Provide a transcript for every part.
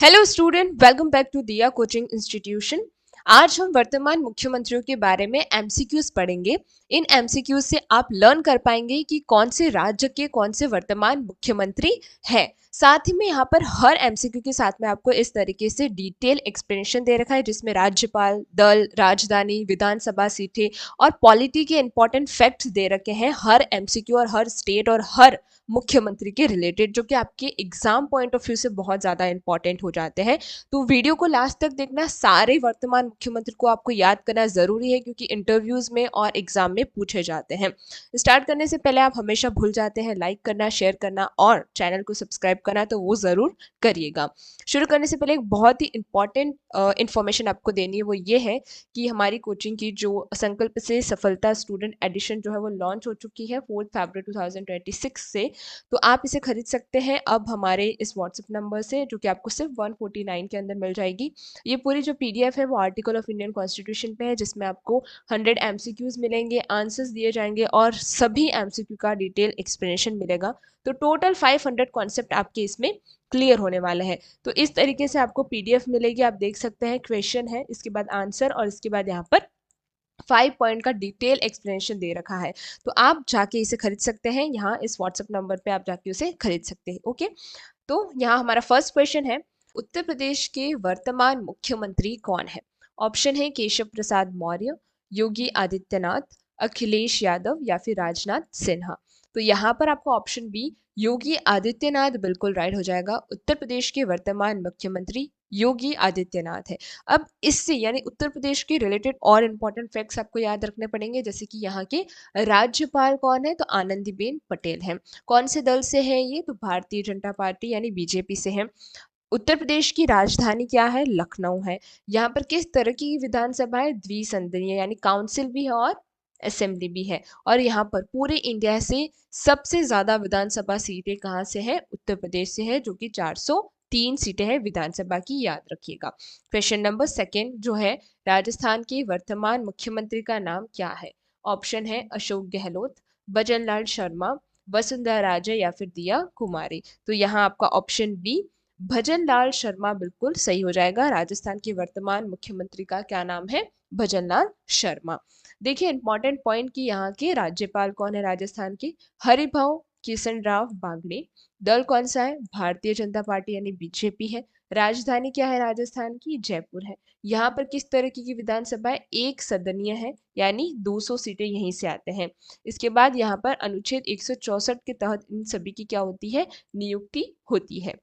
Hello student, welcome back to Diya coaching institution. आज हम वर्तमान मुख्यमंत्रियों के बारे में एमसीक्यूज पढ़ेंगे। इन एमसीक्यूज से आप लर्न कर पाएंगे कि कौन से राज्य के कौन से वर्तमान मुख्यमंत्री हैं। साथ ही में यहाँ पर हर एमसीक्यू के साथ में आपको इस तरीके से डिटेल एक्सप्लेनेशन दे रखा है, जिसमें राज्यपाल, दल, राजधानी, विधानसभा सीटें और पॉलिटी के इंपॉर्टेंट फैक्ट्स दे रखे हैं हर एमसीक्यू और हर स्टेट और हर मुख्यमंत्री के रिलेटेड, जो कि आपके एग्जाम पॉइंट ऑफ व्यू से बहुत ज्यादा इंपॉर्टेंट हो जाते हैं। तो वीडियो को लास्ट तक देखना। सारे वर्तमान मुख्यमंत्री को आपको याद करना जरूरी है, क्योंकि इंटरव्यूज में और एग्जाम में पूछे जाते हैं। स्टार्ट करने से पहले आप हमेशा भूल जाते हैं लाइक करना, शेयर करना और चैनल को सब्सक्राइब करना, तो वो जरूर करिएगा। शुरू करने से पहले एक बहुत ही इंपॉर्टेंट इन्फॉर्मेशन आपको देनी है, वो ये है कि हमारी कोचिंग की जो संकल्प से सफलता स्टूडेंट एडिशन जो है वो लॉन्च हो चुकी है 4 फरवरी 2026 से। तो आप इसे खरीद सकते हैं अब हमारे इस व्हाट्सएप नंबर से, जो कि आपको सिर्फ 149 के अंदर मिल जाएगी। ये पूरी जो पीडीएफ है वो आर्टिकल ऑफ इंडियन कॉन्स्टिट्यूशन पे है, जिसमें आपको 100 एमसीक्यूज मिलेंगे, आंसर्स दिए जाएंगे और सभी एमसीक्यू का डिटेल एक्सप्लेनेशन मिलेगा। तो टोटल 500 कॉन्सेप्ट आपके इसमें क्लियर होने वाले हैं। तो इस तरीके से आपको पीडीएफ मिलेगी। आप देख सकते हैं क्वेश्चन है, इसके बाद आंसर और इसके बाद यहाँ पर 5 पॉइंट का डिटेल एक्सप्लेनेशन दे रखा है। तो आप जाके इसे खरीद सकते हैं, यहाँ इस व्हाट्सएप नंबर पे आप जाके उसे खरीद सकते हैं। ओके, तो यहाँ हमारा फर्स्ट क्वेश्चन है, उत्तर प्रदेश के वर्तमान मुख्यमंत्री कौन है? ऑप्शन है केशव प्रसाद मौर्य, योगी आदित्यनाथ, अखिलेश यादव या फिर राजनाथ सिन्हा। तो यहाँ पर आपका ऑप्शन बी योगी आदित्यनाथ बिल्कुल राइट हो जाएगा। उत्तर प्रदेश के वर्तमान मुख्यमंत्री योगी आदित्यनाथ है। अब इससे यानी उत्तर प्रदेश के रिलेटेड और इम्पोर्टेंट फैक्ट्स आपको याद रखने पड़ेंगे, जैसे कि यहाँ के राज्यपाल कौन है? तो आनंदीबेन पटेल है। कौन से दल से है ये? तो भारतीय जनता पार्टी यानी बीजेपी से है। उत्तर प्रदेश की राजधानी क्या है? लखनऊ है। यहाँ पर किस तरह की विधानसभा है? द्विसदनीय यानी काउंसिल भी है और असेंबली भी है। और यहाँ पर पूरे इंडिया से सबसे ज्यादा विधानसभा सीटें कहाँ से है? उत्तर प्रदेश से है, जो कि 403 सीटें हैं विधानसभा की, याद रखिएगा। क्वेश्चन नंबर सेकेंड जो है, राजस्थान के वर्तमान मुख्यमंत्री का नाम क्या है? ऑप्शन है अशोक गहलोत, भजनलाल शर्मा, वसुंधरा राजे या फिर दिया कुमारी। तो यहाँ आपका ऑप्शन बी भजनलाल शर्मा बिल्कुल सही हो जाएगा। राजस्थान के वर्तमान मुख्यमंत्री का क्या नाम है? भजनलाल शर्मा। देखिए इंपॉर्टेंट पॉइंट कि यहाँ के राज्यपाल कौन है राजस्थान के? हरिभाऊ किशन राव बागड़े। दल कौन सा है? भारतीय जनता पार्टी यानी बीजेपी है। राजधानी क्या है राजस्थान की? जयपुर है। यहाँ पर किस तरह की विधानसभा है? एक सदनीय है, यानी 200 सीटें यहीं से आते हैं। इसके बाद यहाँ पर अनुच्छेद 164 के तहत इन सभी की क्या होती है? नियुक्ति होती है।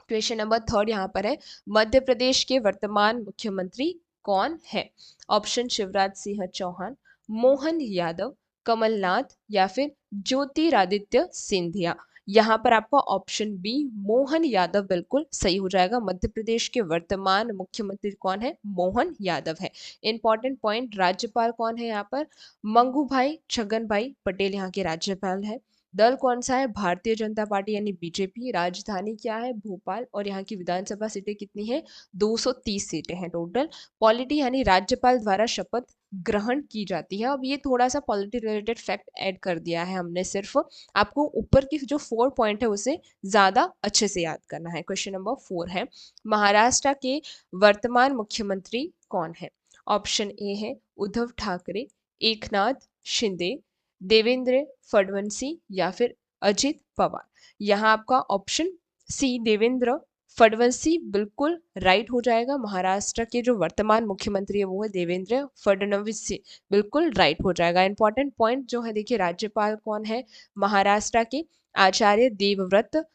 क्वेश्चन नंबर थर्ड यहाँ पर है, मध्य प्रदेश के वर्तमान मुख्यमंत्री कौन है? ऑप्शन शिवराज सिंह चौहान, मोहन यादव, कमलनाथ या फिर ज्योतिरादित्य सिंधिया। यहाँ पर आपका ऑप्शन बी मोहन यादव बिल्कुल सही हो जाएगा। मध्य प्रदेश के वर्तमान मुख्यमंत्री कौन है? मोहन यादव है। इंपॉर्टेंट पॉइंट, राज्यपाल कौन है यहाँ पर? मंगू भाई छगन भाई पटेल यहाँ के राज्यपाल है। दल कौन सा है? भारतीय जनता पार्टी यानी बीजेपी। राजधानी क्या है? भोपाल। और यहाँ की विधानसभा सीटें कितनी है? 230 सीटें हैं टोटल। पॉलिटी यानी राज्यपाल द्वारा शपथ ग्रहण की जाती है। अब ये थोड़ा सा पॉलिटी रिलेटेड फैक्ट ऐड कर दिया है हमने, सिर्फ आपको ऊपर की जो 4 पॉइंट है उसे ज्यादा अच्छे से याद करना है। क्वेश्चन नंबर 4 है, महाराष्ट्र के वर्तमान मुख्यमंत्री कौन है? ऑप्शन ए है उद्धव ठाकरे, एकनाथ शिंदे, देवेंद्र फडणवीस या फिर अजित पवार। यहाँ आपका ऑप्शन सी देवेंद्र फडणवीस बिल्कुल राइट हो जाएगा। महाराष्ट्र के जो वर्तमान मुख्यमंत्री है वो है देवेंद्र फडणवीस, बिल्कुल राइट हो जाएगा। इंपॉर्टेंट पॉइंट जो है, देखिए राज्यपाल कौन है महाराष्ट्र के? आचार्य देवव्रत।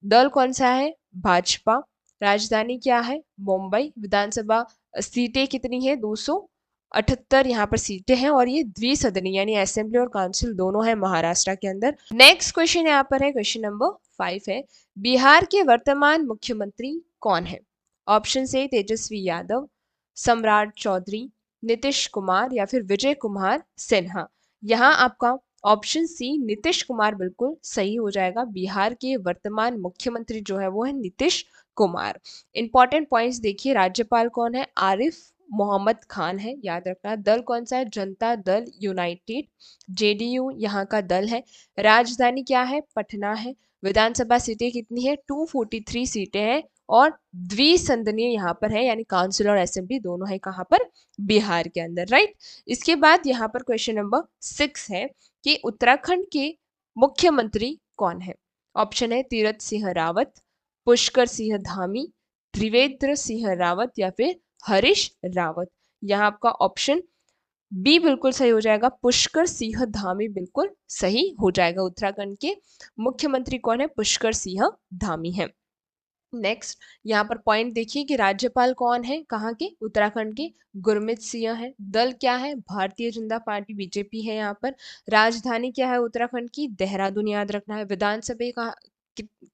दल कौन सा है? भाजपा। राजधानी क्या है? मुंबई। विधानसभा सीटें कितनी है? 278 यहाँ पर सीटें हैं और ये द्विसदनी यानी असेंबली और काउंसिल दोनों है महाराष्ट्र के अंदर। नेक्स्ट क्वेश्चन यहाँ पर है, क्वेश्चन नंबर 5 है, बिहार के वर्तमान मुख्यमंत्री कौन है? ऑप्शन से तेजस्वी यादव, सम्राट चौधरी, नीतीश कुमार या फिर विजय कुमार सिन्हा। यहाँ आपका ऑप्शन सी नीतीश कुमार बिल्कुल सही हो जाएगा। बिहार के वर्तमान मुख्यमंत्री जो है वो है नीतीश कुमार। इंपॉर्टेंट पॉइंट्स देखिए, राज्यपाल कौन है? आरिफ मोहम्मद खान है, याद रखना। दल कौन सा है? जनता दल यूनाइटेड, जेडीयू यहाँ का दल है। राजधानी क्या है? पटना है। विधानसभा सीटें कितनी है? 243 सीटें हैं और द्विसदनीय यहाँ पर है, यानी काउंसिल और असेंबली दोनों है कहाँ पर, बिहार के अंदर, राइट। इसके बाद यहाँ पर क्वेश्चन नंबर 6 है कि उत्तराखंड के मुख्यमंत्री कौन है। ऑप्शन है तीरथ सिंह रावत, पुष्कर सिंह धामी, त्रिवेंद्र सिंह रावत या फिर हरीश रावत। यहाँ आपका ऑप्शन बी बिल्कुल सही हो जाएगा, पुष्कर सिंह धामी बिल्कुल सही हो जाएगा। उत्तराखंड के मुख्यमंत्री कौन है, पुष्कर सिंह धामी है। नेक्स्ट यहाँ पर पॉइंट देखिए कि राज्यपाल कौन है, कहाँ के, उत्तराखंड के, गुरमीत सिंह है। दल क्या है, भारतीय जनता पार्टी बीजेपी है। यहाँ पर राजधानी क्या है उत्तराखंड की, देहरादून याद रखना है। विधानसभा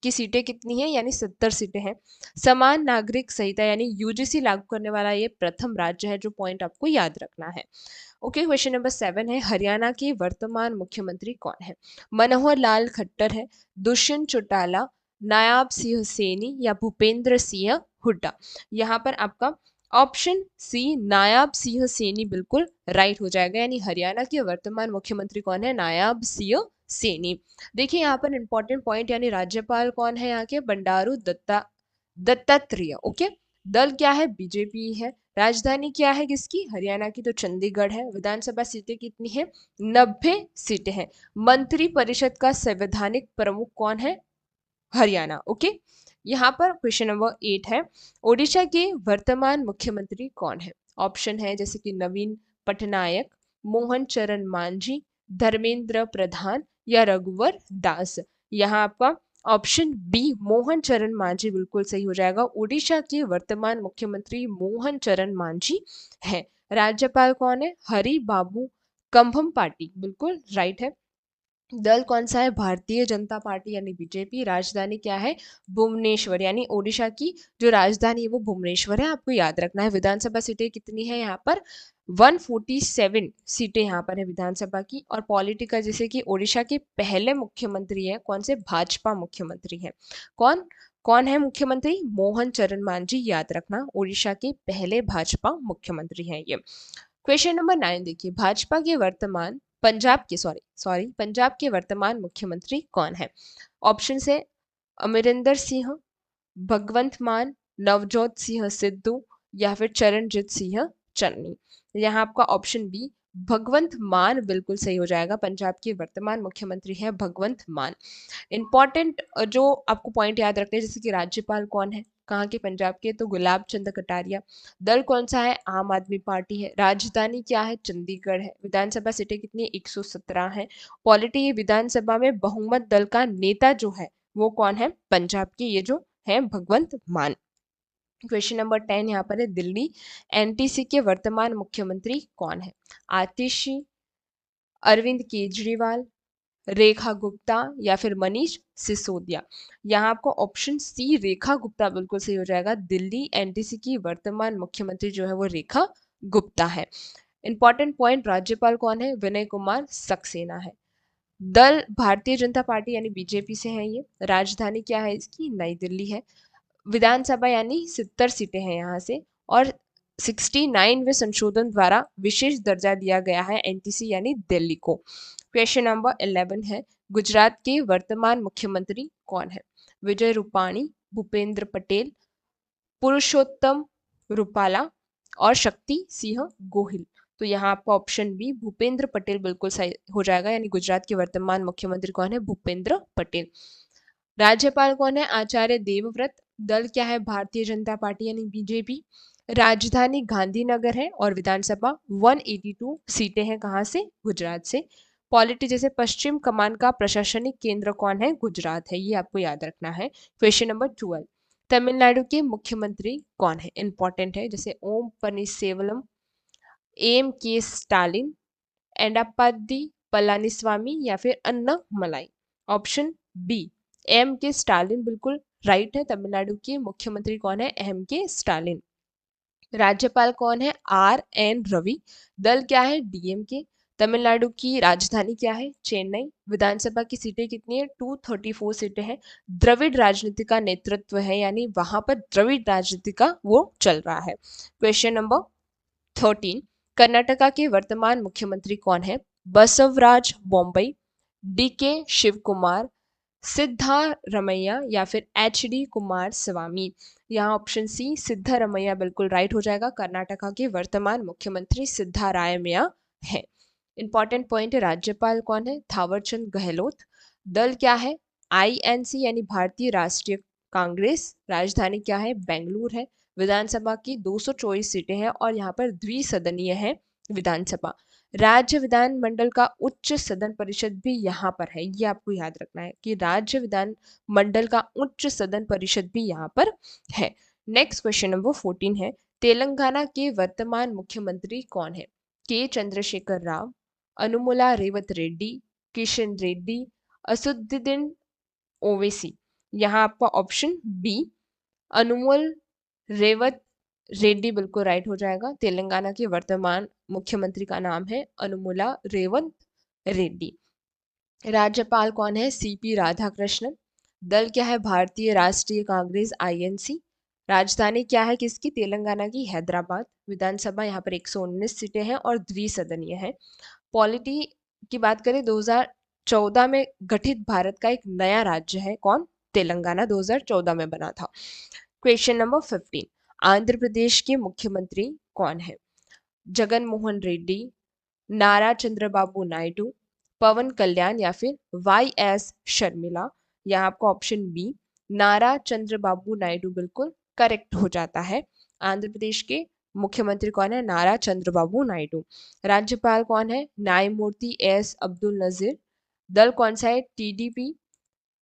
की सीटें कितनी है, यानी 70 सीटें हैं। समान नागरिक संहिता यानी यूजीसी लागू करने वाला ये प्रथम राज्य है, जो पॉइंट आपको याद रखना है। ओके, क्वेश्चन नंबर 7 है हरियाणा के वर्तमान मुख्यमंत्री कौन है। मनोहर लाल खट्टर है, दुष्यंत चौटाला, नायाब सिंह सैनी या भूपेंद्र सिंह हुड्डा। यहाँ पर आपका ऑप्शन सी नायाब सिंह सैनी बिल्कुल राइट हो जाएगा, यानी हरियाणा के वर्तमान मुख्यमंत्री कौन है, नायाब सिंह सैनी। देखिए यहाँ पर इंपॉर्टेंट पॉइंट, यानी राज्यपाल कौन है यहाँ के, बंडारू दत्तात्रेय। ओके, दल क्या है, बीजेपी है। राजधानी क्या है किसकी, हरियाणा की, तो चंडीगढ़ है। विधानसभा सीटें कितनी है, 90 सीटें हैं। मंत्री परिषद का संवैधानिक प्रमुख कौन है, हरियाणा। ओके, यहाँ पर क्वेश्चन नंबर 8 है ओडिशा के वर्तमान मुख्यमंत्री कौन है। ऑप्शन है जैसे कि नवीन पटनायक, मोहन चरण मांझी, धर्मेंद्र प्रधान या रघुवर दास। यहाँ आपका ऑप्शन बी मोहन चरण मांझी बिल्कुल सही हो जाएगा। ओडिशा के वर्तमान मुख्यमंत्री मोहन चरण मांझी है। राज्यपाल कौन है, हरि बाबू कंभम पाटी, बिल्कुल राइट है। दल कौन सा है, भारतीय जनता पार्टी यानी बीजेपी। राजधानी क्या है, भुवनेश्वर, यानी ओडिशा की जो राजधानी है वो भुवनेश्वर है, आपको याद रखना है। विधानसभा सीटें कितनी है यहाँ पर, 147 सीटें यहाँ पर है विधानसभा की। और पॉलिटी का जैसे कि ओडिशा के पहले मुख्यमंत्री है, कौन से, भाजपा मुख्यमंत्री है। कौन कौन है मुख्यमंत्री, मोहन चरण मांझी, याद रखना, ओडिशा के पहले भाजपा मुख्यमंत्री हैं ये। क्वेश्चन नंबर 9 देखिए, भाजपा के वर्तमान पंजाब के वर्तमान मुख्यमंत्री कौन है। ऑप्शन है अमरिंदर सिंह, भगवंत मान, नवजोत सिंह सिद्धू या फिर चरणजीत सिंह चन्नी। यहाँ आपका ऑप्शन बी भगवंत मान बिल्कुल सही हो जाएगा। पंजाब के वर्तमान मुख्यमंत्री है भगवंत मान। इंपॉर्टेंट जो आपको पॉइंट याद रखते हैं, जैसे कि राज्यपाल कौन है, कहाँ के, पंजाब के, तो गुलाब चंद कटारिया। दल कौन सा है, आम आदमी पार्टी है। राजधानी क्या है, चंडीगढ़ है। विधानसभा सीटें कितनी है, 117 है। पॉलिटी, विधानसभा में बहुमत दल का नेता जो है वो कौन है, पंजाब की ये जो है भगवंत मान। क्वेश्चन नंबर 10 यहाँ पर है दिल्ली एनटीसी के वर्तमान मुख्यमंत्री कौन है। आतिशी, अरविंद केजरीवाल, रेखा गुप्ता या फिर मनीष सिसोदिया। यहाँ आपको ऑप्शन सी रेखा गुप्ता बिल्कुल सही हो जाएगा। दिल्ली एनटीसी की वर्तमान मुख्यमंत्री जो है वो रेखा गुप्ता है। इंपॉर्टेंट पॉइंट, राज्यपाल कौन है, विनय कुमार सक्सेना है। दल भारतीय जनता पार्टी यानी बीजेपी से है ये। राजधानी क्या है इसकी, नई दिल्ली है। विधानसभा यानी 70 सीटें हैं यहाँ से। और 69वें संशोधन द्वारा विशेष दर्जा दिया गया है एनटीसी यानी दिल्ली को। क्वेश्चन नंबर 11 है गुजरात के वर्तमान मुख्यमंत्री कौन है। विजय रूपाणी, भूपेंद्र पटेल, पुरुषोत्तम रूपाला और शक्ति सिंह गोहिल। तो यहाँ आपका ऑप्शन बी भूपेंद्र पटेल बिल्कुल सही हो जाएगा, यानी गुजरात के वर्तमान मुख्यमंत्री कौन है, भूपेंद्र पटेल। राज्यपाल कौन है, आचार्य देवव्रत। दल क्या है, भारतीय जनता पार्टी यानी बीजेपी। राजधानी गांधीनगर है और विधानसभा 182 सीटें हैं, कहाँ से, गुजरात से। पॉलिटी जैसे पश्चिम कमान का प्रशासनिक केंद्र कौन है, गुजरात है, ये आपको याद रखना है। क्वेश्चन नंबर 12, तमिलनाडु के मुख्यमंत्री कौन है। इंपॉर्टेंट है, जैसे ओम पनीरसेल्वम, एम के स्टालिन, एडप्पाडी पलानीस्वामी या फिर अन्ना मलाई। ऑप्शन बी एम के स्टालिन बिल्कुल राइट है। तमिलनाडु के मुख्यमंत्री कौन है, एम के स्टालिन। राज्यपाल कौन है, आर एन रवि। दल क्या है, डीएमके। तमिलनाडु की राजधानी क्या है, चेन्नई। विधानसभा की सीटें कितनी है, 234 सीटें हैं। द्रविड़ राजनीति का नेतृत्व है, यानी वहां पर द्रविड़ राजनीति का वो चल रहा है। क्वेश्चन नंबर 13, कर्नाटका के वर्तमान मुख्यमंत्री कौन है। बसवराज बोम्बई, डी के शिव कुमार, सिद्धारमैया या फिर HD कुमार स्वामी। यहाँ ऑप्शन सी सिद्धारमैया बिल्कुल राइट हो जाएगा। कर्नाटका के वर्तमान मुख्यमंत्री सिद्धारामैया है। इंपॉर्टेंट पॉइंट है, राज्यपाल कौन है? थावरचंद गहलोत। दल क्या है? INC यानी भारतीय राष्ट्रीय कांग्रेस। राजधानी क्या है? बेंगलुरु है। विधानसभा की 224 सीटें हैं और यहाँ पर द्विसदनीय है विधानसभा। राज्य विधान मंडल का उच्च सदन परिषद भी यहाँ पर है, ये आपको याद रखना है कि राज्य विधान मंडल का उच्च सदन परिषद भी यहाँ पर है। नेक्स्ट क्वेश्चन नंबर 14 है, तेलंगाना के वर्तमान मुख्यमंत्री कौन है? के चंद्रशेखर राव, अनुमुला रेवत रेड्डी, किशन रेड्डी, असुद्दीन ओवैसी। यहाँ आपका ऑप्शन बी अनुमुल रेवत रेड्डी बिल्कुल राइट हो जाएगा। तेलंगाना के वर्तमान मुख्यमंत्री का नाम है अनुमुला रेवंत रेड्डी। राज्यपाल कौन है? CP राधाकृष्णन। दल क्या है? भारतीय राष्ट्रीय कांग्रेस INC। राजधानी क्या है किसकी? तेलंगाना की हैदराबाद। विधानसभा यहाँ पर 119 सीटें हैं और द्विसदनीय है। पॉलिटी की बात करें, 2014 में गठित भारत का एक नया राज्य है। कौन? तेलंगाना 2014 में बना था। क्वेश्चन नंबर 15, आंध्र प्रदेश के मुख्यमंत्री कौन है? जगन मोहन रेड्डी, नारा चंद्रबाबू नायडू, पवन कल्याण या फिर YS शर्मिला। यहाँ आपका ऑप्शन बी नारा चंद्रबाबू नायडू बिल्कुल करेक्ट हो जाता है। आंध्र प्रदेश के मुख्यमंत्री कौन है? नारा चंद्रबाबू नायडू। राज्यपाल कौन है? न्यायमूर्ति S अब्दुल नजीर। दल कौन सा है? TDP।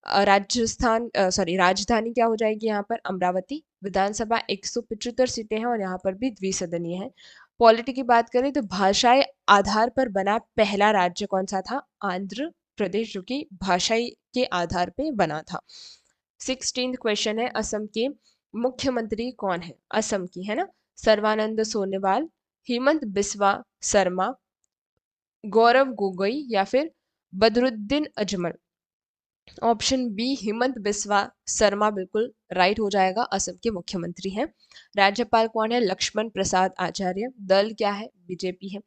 राजधानी क्या हो जाएगी यहाँ पर? अमरावती। विधानसभा 175 सीटें हैं और यहाँ पर भी द्विसदनीय है। पॉलिटी की बात करें तो भाषाई आधार पर बना पहला राज्य कौन सा था? आंध्र प्रदेश, जो कि भाषाई के आधार पे बना था। 16th क्वेश्चन है, असम के मुख्यमंत्री कौन है? असम की है ना, सर्बानंद सोनोवाल, हेमंत बिस्वा शर्मा, गौरव गोगोई या फिर बदरुद्दीन अजमल। ऑप्शन बी हेमंत बिस्वा शर्मा बिल्कुल राइट हो जाएगा, असम के मुख्यमंत्री हैं। राज्यपाल कौन है? लक्ष्मण प्रसाद आचार्य। दल क्या है? बीजेपी है।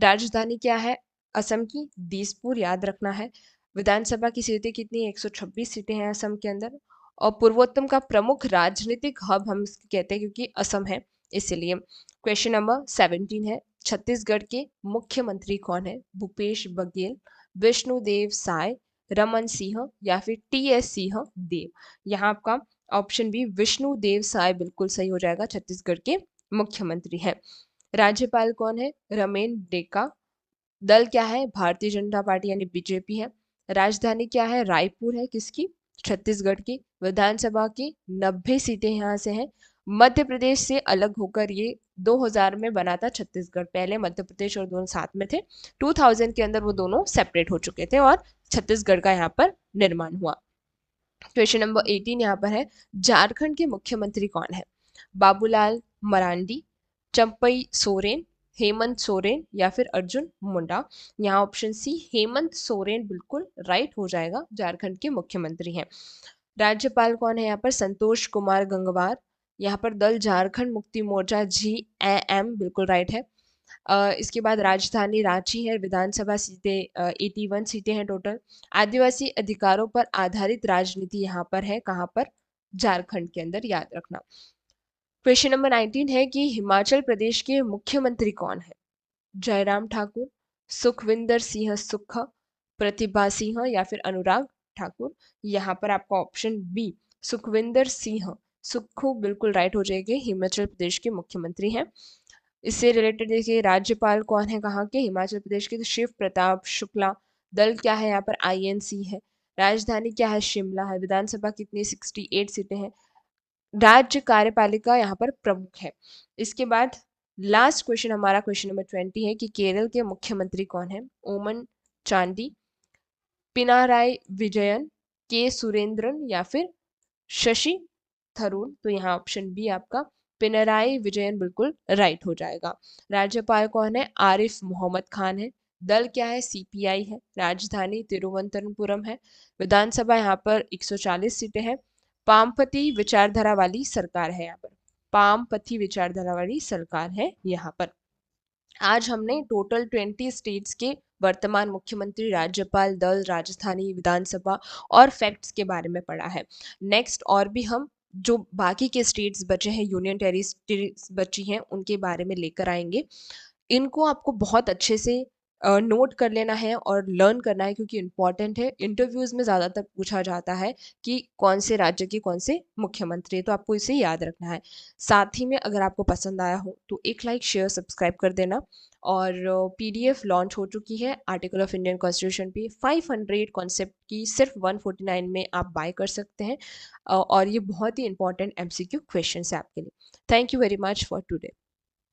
राजधानी क्या है असम की? दिसपुर, याद रखना है। विधानसभा की सीटें कितनी? 126 सीटें हैं असम के अंदर। और पूर्वोत्तम का प्रमुख राजनीतिक हब हम कहते हैं क्योंकि असम है इसीलिए। क्वेश्चन नंबर 17 है, छत्तीसगढ़ के मुख्यमंत्री कौन है? भूपेश बघेल, विष्णुदेव साय, रमन सिंह या फिर TS सिंह देव। यहाँ आपका ऑप्शन बी विष्णुदेव साय बिल्कुल सही हो जाएगा, छत्तीसगढ़ के मुख्यमंत्री है। राज्यपाल कौन है? रमेन डेका। दल क्या है? भारतीय जनता पार्टी यानी बीजेपी है। राजधानी क्या है? रायपुर है, किसकी? छत्तीसगढ़ की। विधानसभा की 90 सीटें यहाँ से हैं। मध्य प्रदेश से अलग होकर ये 2000 में बना था छत्तीसगढ़। पहले मध्य प्रदेश और दोनों साथ में थे, 2000 के अंदर वो दोनों सेपरेट हो चुके थे और छत्तीसगढ़ का यहाँ पर निर्माण हुआ। क्वेश्चन नंबर 18 यहाँ पर है, झारखंड के मुख्यमंत्री कौन है? बाबूलाल मरांडी, चंपई सोरेन, हेमंत सोरेन या फिर अर्जुन मुंडा। यहाँ ऑप्शन सी हेमंत सोरेन बिल्कुल राइट हो जाएगा, झारखंड के मुख्यमंत्री हैं। राज्यपाल कौन है यहाँ पर? संतोष कुमार गंगवार। यहाँ पर दल झारखंड मुक्ति मोर्चा GAM बिल्कुल राइट है। इसके बाद राजधानी रांची है। विधानसभा सीटें 81 सीटें हैं टोटल। आदिवासी अधिकारों पर आधारित राजनीति यहाँ पर है, कहाँ पर? झारखंड के अंदर, याद रखना। क्वेश्चन नंबर 19 है कि हिमाचल प्रदेश के मुख्यमंत्री कौन है? जयराम ठाकुर, सुखविंदर सिंह सुक्खू, प्रतिभा सिंह या फिर अनुराग ठाकुर। यहाँ पर आपका ऑप्शन बी सुखविंदर सिंह सुक्खू बिल्कुल राइट हो जाएगी, हिमाचल प्रदेश के मुख्यमंत्री हैं। इससे रिलेटेड देखिए, राज्यपाल कौन है कहाँ के? हिमाचल प्रदेश के, तो शिव प्रताप शुक्ला। दल क्या है यहाँ पर? INC है। राजधानी क्या है? शिमला है। विधानसभा कितनी? 68 सीटें हैं। राज्य कार्यपालिका यहाँ पर प्रमुख है। इसके बाद लास्ट क्वेश्चन हमारा क्वेश्चन नंबर 20 है कि केरल के मुख्यमंत्री कौन है? ओमन चांडी, पिनाराई विजयन, के सुरेंद्रन या फिर शशि थरूर। तो यहाँ ऑप्शन बी आपका पिनराई विजयन बिल्कुल राइट हो जाएगा। राज्यपाल कौन है? आरिफ मोहम्मद खान है। दल क्या है? CPI है। राजधानी तिरुवनंतपुरम है। विधानसभा यहाँ पर 140 सीटें हैं। पामपति विचारधारा वाली सरकार है यहाँ पर, पामपति विचारधारा वाली सरकार है यहाँ पर। आज हमने टोटल 20 स्टेट्स के वर्तमान मुख्यमंत्री, राज्यपाल, दल, राजधानी, विधानसभा और फैक्ट्स के बारे में पढ़ा है। नेक्स्ट और भी हम जो बाकी के स्टेट्स बचे हैं, यूनियन टेरिटरीज बची हैं, उनके बारे में लेकर आएंगे। इनको आपको बहुत अच्छे से नोट कर लेना है और लर्न करना है, क्योंकि इम्पॉर्टेंट है। इंटरव्यूज़ में ज़्यादातर पूछा जाता है कि कौन से राज्य के कौन से मुख्यमंत्री हैं, तो आपको इसे याद रखना है। साथ ही में अगर आपको पसंद आया हो तो एक लाइक, शेयर, सब्सक्राइब कर देना। और पीडीएफ लॉन्च हो चुकी है आर्टिकल ऑफ इंडियन कॉन्स्टिट्यूशन पे, 500 कॉन्सेप्ट की सिर्फ 149 में आप बाय कर सकते हैं। और ये बहुत ही इंपॉर्टेंट एमसीक्यू क्वेश्चन है आपके लिए। Thank you very much for today.